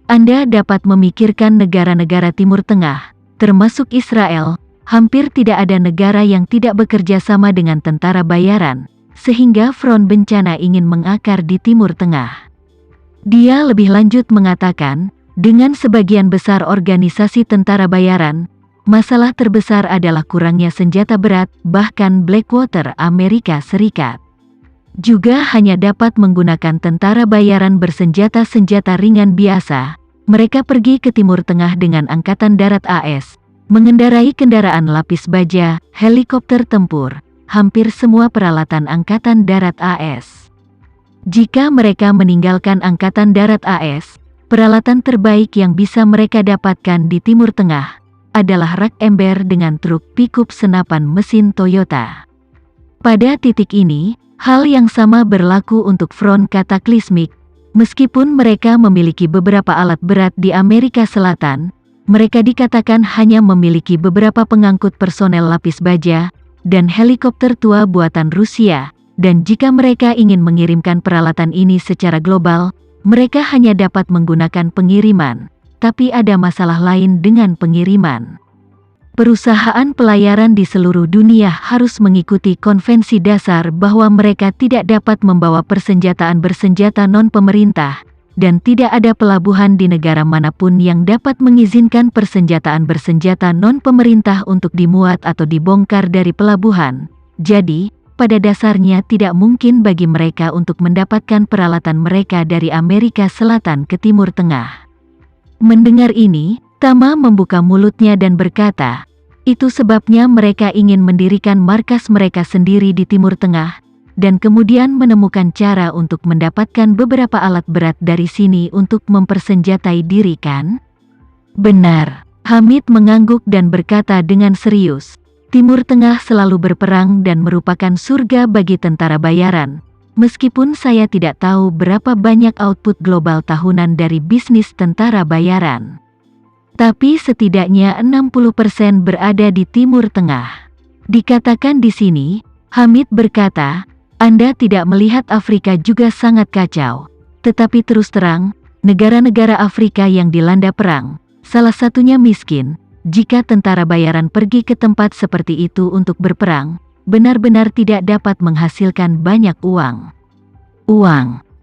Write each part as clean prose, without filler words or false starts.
Anda dapat memikirkan negara-negara Timur Tengah, termasuk Israel. Hampir tidak ada negara yang tidak bekerja sama dengan tentara bayaran, sehingga front bencana ingin mengakar di Timur Tengah. Dia lebih lanjut mengatakan, dengan sebagian besar organisasi tentara bayaran, masalah terbesar adalah kurangnya senjata berat, bahkan Blackwater Amerika Serikat juga hanya dapat menggunakan tentara bayaran bersenjata-senjata ringan biasa. Mereka pergi ke Timur Tengah dengan Angkatan Darat AS, mengendarai kendaraan lapis baja, helikopter tempur, hampir semua peralatan Angkatan Darat AS. Jika mereka meninggalkan Angkatan Darat AS, peralatan terbaik yang bisa mereka dapatkan di Timur Tengah adalah rak ember dengan truk pickup senapan mesin Toyota. Pada titik ini, hal yang sama berlaku untuk front kataklismik. Meskipun mereka memiliki beberapa alat berat di Amerika Selatan, mereka dikatakan hanya memiliki beberapa pengangkut personel lapis baja dan helikopter tua buatan Rusia, dan jika mereka ingin mengirimkan peralatan ini secara global, mereka hanya dapat menggunakan pengiriman. Tapi ada masalah lain dengan pengiriman. Perusahaan pelayaran di seluruh dunia harus mengikuti konvensi dasar bahwa mereka tidak dapat membawa persenjataan bersenjata non-pemerintah, dan tidak ada pelabuhan di negara manapun yang dapat mengizinkan persenjataan bersenjata non-pemerintah untuk dimuat atau dibongkar dari pelabuhan. Jadi, pada dasarnya tidak mungkin bagi mereka untuk mendapatkan peralatan mereka dari Amerika Selatan ke Timur Tengah. Mendengar ini, Tama membuka mulutnya dan berkata, itu sebabnya mereka ingin mendirikan markas mereka sendiri di Timur Tengah, dan kemudian menemukan cara untuk mendapatkan beberapa alat berat dari sini untuk mempersenjatai diri, kan? Benar. Hamid mengangguk dan berkata dengan serius, Timur Tengah selalu berperang dan merupakan surga bagi tentara bayaran. Meskipun saya tidak tahu berapa banyak output global tahunan dari bisnis tentara bayaran. Tapi setidaknya 60% berada di Timur Tengah. Dikatakan di sini, Hamid berkata, Anda tidak melihat Afrika juga sangat kacau. Tetapi terus terang, negara-negara Afrika yang dilanda perang, salah satunya miskin. Jika tentara bayaran pergi ke tempat seperti itu untuk berperang, benar-benar tidak dapat menghasilkan banyak uang.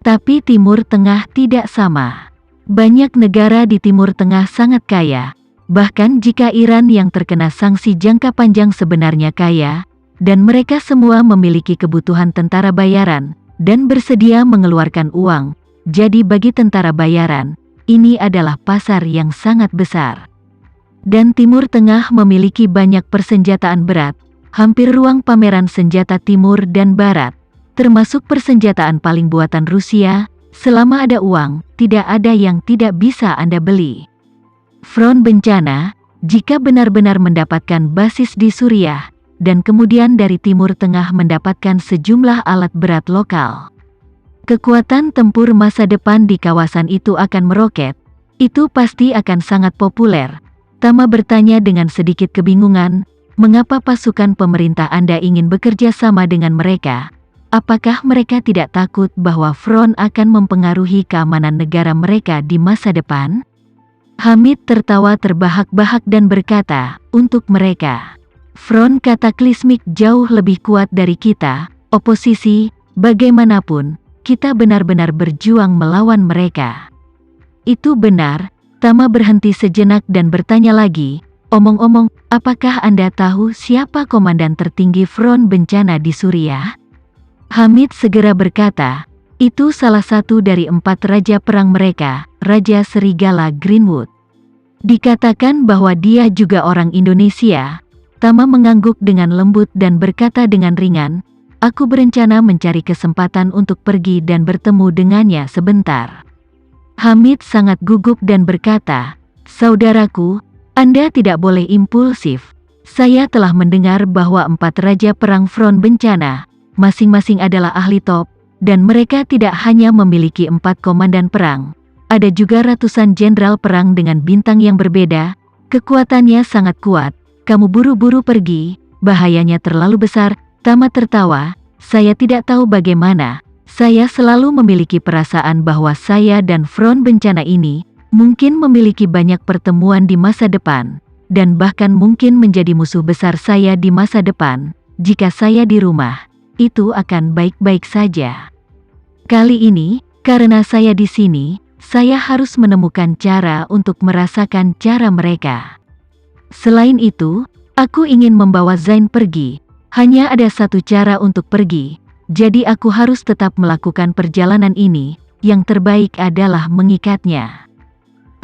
Tapi Timur Tengah tidak sama. Banyak negara di Timur Tengah sangat kaya, bahkan jika Iran yang terkena sanksi jangka panjang sebenarnya kaya, dan mereka semua memiliki kebutuhan tentara bayaran, dan bersedia mengeluarkan uang. Jadi bagi tentara bayaran, ini adalah pasar yang sangat besar. Dan Timur Tengah memiliki banyak persenjataan berat, hampir ruang pameran senjata Timur dan Barat, termasuk persenjataan paling buatan Rusia. Selama ada uang, tidak ada yang tidak bisa Anda beli. Front bencana, jika benar-benar mendapatkan basis di Suriah, dan kemudian dari Timur Tengah mendapatkan sejumlah alat berat lokal, kekuatan tempur masa depan di kawasan itu akan meroket. Itu pasti akan sangat populer. Tama bertanya dengan sedikit kebingungan, mengapa pasukan pemerintah Anda ingin bekerja sama dengan mereka? Apakah mereka tidak takut bahwa front akan mempengaruhi keamanan negara mereka di masa depan? Hamid tertawa terbahak-bahak dan berkata, untuk mereka, front kataklismik jauh lebih kuat dari kita, oposisi, bagaimanapun, kita benar-benar berjuang melawan mereka. Itu benar. Tama berhenti sejenak dan bertanya lagi, omong-omong, apakah Anda tahu siapa komandan tertinggi front bencana di Suriah? Hamid segera berkata, itu salah satu dari 4 raja perang mereka, Raja Serigala Greenwood. Dikatakan bahwa dia juga orang Indonesia. Tama mengangguk dengan lembut dan berkata dengan ringan, aku berencana mencari kesempatan untuk pergi dan bertemu dengannya sebentar. Hamid sangat gugup dan berkata, saudaraku, Anda tidak boleh impulsif. Saya telah mendengar bahwa 4 raja perang front bencana, masing-masing adalah ahli top, dan mereka tidak hanya memiliki 4 komandan perang. Ada juga ratusan jenderal perang dengan bintang yang berbeda. Kekuatannya sangat kuat. Kamu buru-buru pergi, bahayanya terlalu besar. Tama tertawa, saya tidak tahu bagaimana. Saya selalu memiliki perasaan bahwa saya dan front bencana ini mungkin memiliki banyak pertemuan di masa depan, dan bahkan mungkin menjadi musuh besar saya di masa depan. Jika saya di rumah, itu akan baik-baik saja. Kali ini, karena saya di sini, saya harus menemukan cara untuk merasakan cara mereka. Selain itu, aku ingin membawa Zain pergi. Hanya ada satu cara untuk pergi, jadi aku harus tetap melakukan perjalanan ini. Yang terbaik adalah mengikatnya.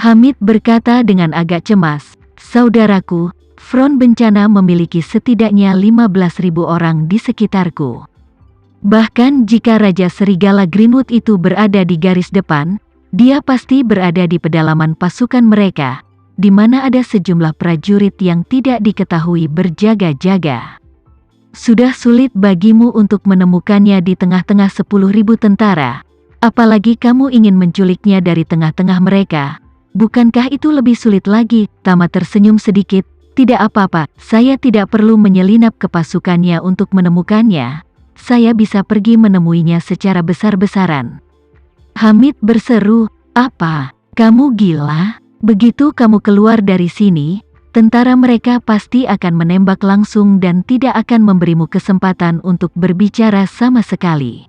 Hamid berkata dengan agak cemas, "Saudaraku, Front Bencana memiliki setidaknya 15.000 orang di sekitarku. Bahkan jika Raja Serigala Greenwood itu berada di garis depan, dia pasti berada di pedalaman pasukan mereka, di mana ada sejumlah prajurit yang tidak diketahui berjaga-jaga. Sudah sulit bagimu untuk menemukannya di tengah-tengah 10.000 tentara, apalagi kamu ingin menculiknya dari tengah-tengah mereka. Bukankah itu lebih sulit lagi?" Tama tersenyum sedikit. "Tidak apa-apa, saya tidak perlu menyelinap ke pasukannya untuk menemukannya. Saya bisa pergi menemuinya secara besar-besaran." Hamid berseru, "Apa? Kamu gila? Begitu kamu keluar dari sini, tentara mereka pasti akan menembak langsung dan tidak akan memberimu kesempatan untuk berbicara sama sekali."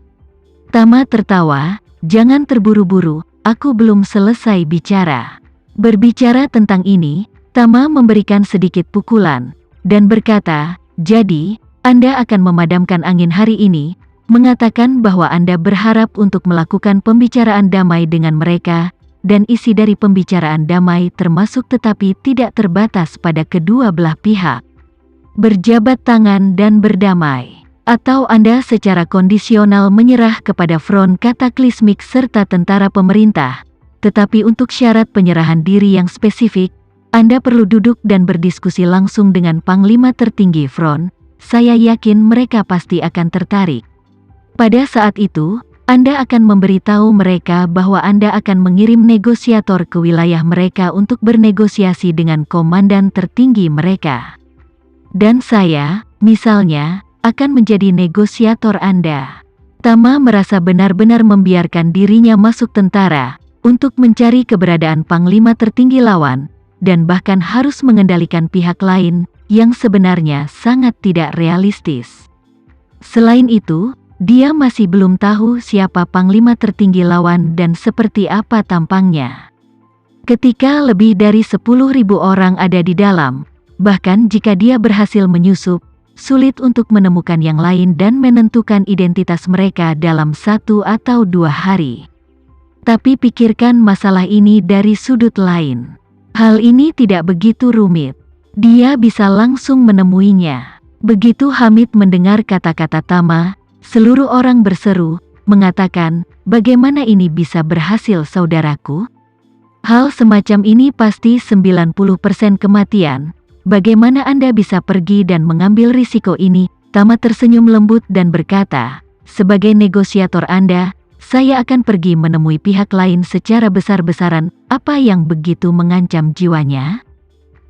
Tama tertawa, "Jangan terburu-buru, aku belum selesai bicara." Berbicara tentang ini, Tama memberikan sedikit pukulan, dan berkata, "Jadi, Anda akan memadamkan angin hari ini, mengatakan bahwa Anda berharap untuk melakukan pembicaraan damai dengan mereka, dan isi dari pembicaraan damai termasuk tetapi tidak terbatas pada kedua belah pihak. Berjabat tangan dan berdamai. Atau Anda secara kondisional menyerah kepada front kataklismik serta tentara pemerintah, tetapi untuk syarat penyerahan diri yang spesifik, Anda perlu duduk dan berdiskusi langsung dengan Panglima tertinggi front. Saya yakin mereka pasti akan tertarik. Pada saat itu, Anda akan memberitahu mereka bahwa Anda akan mengirim negosiator ke wilayah mereka untuk bernegosiasi dengan komandan tertinggi mereka. Dan saya, misalnya, akan menjadi negosiator Anda." Tama merasa benar-benar membiarkan dirinya masuk tentara untuk mencari keberadaan Panglima tertinggi lawan, dan bahkan harus mengendalikan pihak lain yang sebenarnya sangat tidak realistis. Selain itu, dia masih belum tahu siapa Panglima tertinggi lawan dan seperti apa tampangnya. Ketika lebih dari 10.000 orang ada di dalam, bahkan jika dia berhasil menyusup, sulit untuk menemukan yang lain dan menentukan identitas mereka dalam 1 atau 2 hari. Tapi pikirkan masalah ini dari sudut lain. Hal ini tidak begitu rumit. Dia bisa langsung menemuinya. Begitu Hamid mendengar kata-kata Tama, seluruh orang berseru, mengatakan, "Bagaimana ini bisa berhasil, saudaraku? Hal semacam ini pasti 90% kematian. Bagaimana Anda bisa pergi dan mengambil risiko ini?" Tama tersenyum lembut dan berkata, "Sebagai negosiator Anda, saya akan pergi menemui pihak lain secara besar-besaran. Apa yang begitu mengancam jiwanya?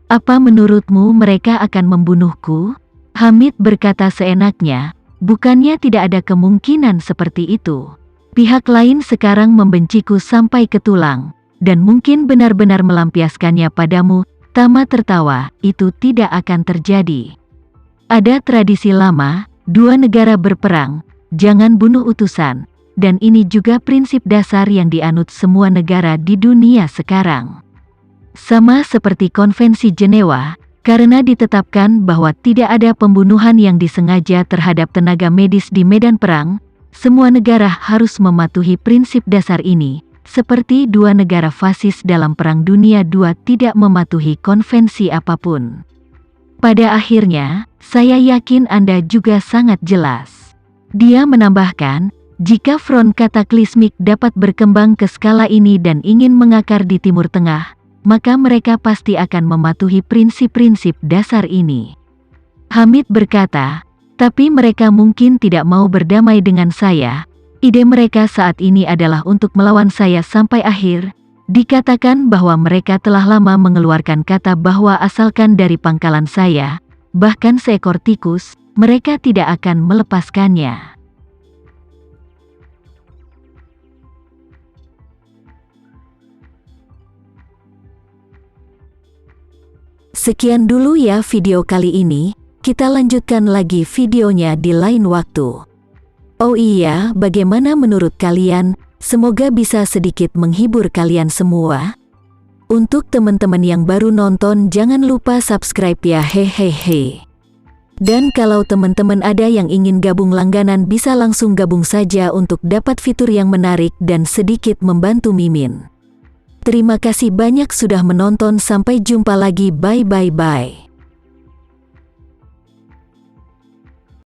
Apa menurutmu mereka akan membunuhku?" Hamid berkata seenaknya, "Bukannya tidak ada kemungkinan seperti itu. Pihak lain sekarang membenciku sampai ke tulang, dan mungkin benar-benar melampiaskannya padamu." Tama tertawa, "Itu tidak akan terjadi. Ada tradisi lama, 2 negara berperang, jangan bunuh utusan. Dan ini juga prinsip dasar yang dianut semua negara di dunia sekarang. Sama seperti Konvensi Jenewa, karena ditetapkan bahwa tidak ada pembunuhan yang disengaja terhadap tenaga medis di medan perang, semua negara harus mematuhi prinsip dasar ini, seperti 2 negara fasis dalam Perang Dunia II tidak mematuhi konvensi apapun. Pada akhirnya, saya yakin Anda juga sangat jelas." Dia menambahkan, "Jika front kataklismik dapat berkembang ke skala ini dan ingin mengakar di Timur Tengah, maka mereka pasti akan mematuhi prinsip-prinsip dasar ini." Hamid berkata, "Tapi mereka mungkin tidak mau berdamai dengan saya. Ide mereka saat ini adalah untuk melawan saya sampai akhir." Dikatakan bahwa mereka telah lama mengeluarkan kata bahwa asalkan dari pangkalan saya, bahkan seekor tikus, mereka tidak akan melepaskannya. Sekian dulu ya video kali ini, kita lanjutkan lagi videonya di lain waktu. Oh iya, bagaimana menurut kalian? Semoga bisa sedikit menghibur kalian semua. Untuk teman-teman yang baru nonton, jangan lupa subscribe ya, hehehe. Dan kalau teman-teman ada yang ingin gabung langganan, bisa langsung gabung saja untuk dapat fitur yang menarik dan sedikit membantu Mimin. Terima kasih banyak sudah menonton, sampai jumpa lagi, bye.